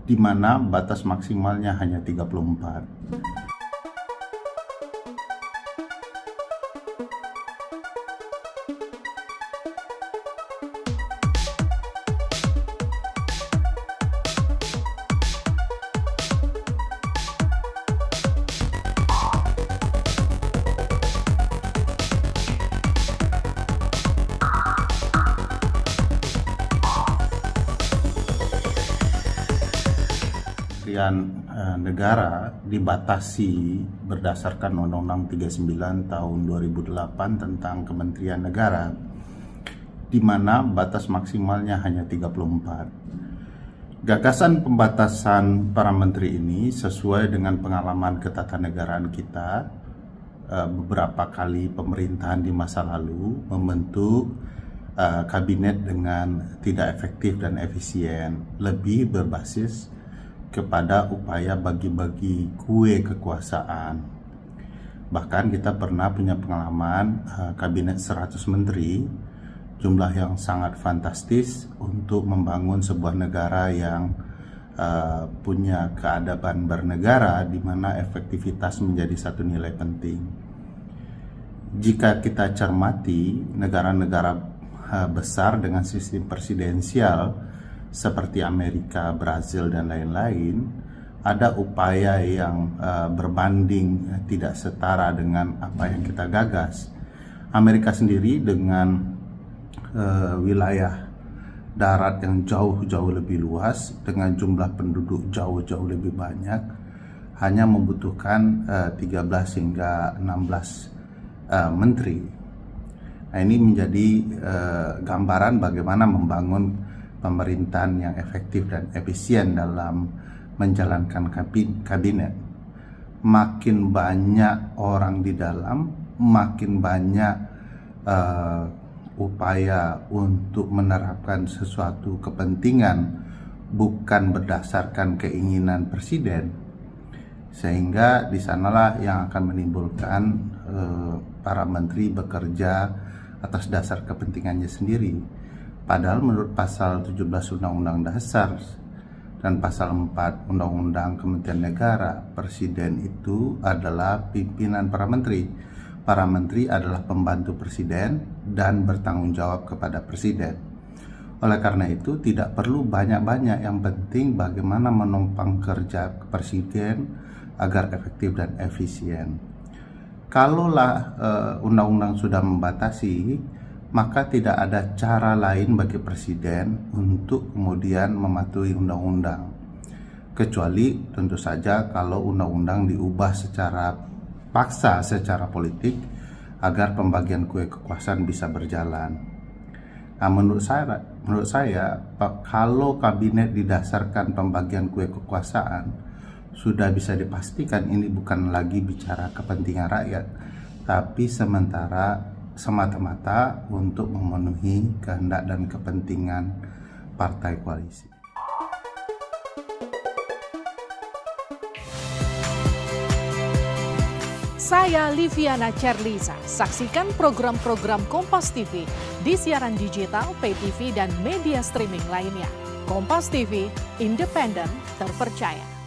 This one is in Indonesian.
di mana batas maksimalnya hanya 34. Negara dibatasi berdasarkan Undang-Undang 39 tahun 2008 tentang Kementerian Negara, di mana batas maksimalnya hanya 34. Gagasan pembatasan para menteri ini sesuai dengan pengalaman ketatanegaraan kita. Beberapa kali pemerintahan di masa lalu membentuk kabinet dengan tidak efektif dan efisien, lebih berbasis kepada upaya bagi-bagi kue kekuasaan. Bahkan kita pernah punya pengalaman kabinet 100 menteri, jumlah yang sangat fantastis untuk membangun sebuah negara yang punya keadaban bernegara, di mana efektivitas menjadi satu nilai penting. Jika kita cermati negara-negara besar dengan sistem presidensial seperti Amerika, Brazil, dan lain-lain, ada upaya yang berbanding tidak setara dengan apa yang kita gagas. Amerika sendiri dengan wilayah darat yang jauh-jauh lebih luas, dengan jumlah penduduk jauh-jauh lebih banyak, hanya membutuhkan 13 hingga 16 menteri. Nah, ini menjadi gambaran bagaimana membangun pemerintahan yang efektif dan efisien dalam menjalankan kabinet. Makin banyak orang di dalam, makin banyak upaya untuk menerapkan sesuatu kepentingan bukan berdasarkan keinginan presiden, sehingga di sanalah yang akan menimbulkan para menteri bekerja atas dasar kepentingannya sendiri. Padahal menurut pasal 17 Undang-Undang Dasar dan pasal 4 Undang-Undang Kementerian Negara, presiden itu adalah pimpinan para menteri. Para menteri adalah pembantu presiden dan bertanggung jawab kepada presiden. Oleh karena itu tidak perlu banyak-banyak, yang penting bagaimana menumpang kerja presiden agar efektif dan efisien. Kalaulah undang-undang sudah membatasi, maka tidak ada cara lain bagi presiden untuk kemudian mematuhi undang-undang, kecuali tentu saja kalau undang-undang diubah secara paksa, secara politik, agar pembagian kue kekuasaan bisa berjalan. Nah, menurut saya kalau kabinet didasarkan pembagian kue kekuasaan, sudah bisa dipastikan ini bukan lagi bicara kepentingan rakyat, tapi semata-mata untuk memenuhi kehendak dan kepentingan partai koalisi. Saya Liviana Cerlisa. Saksikan program-program Kompas TV di siaran digital, pay TV, dan media streaming lainnya. Kompas TV, independen, terpercaya.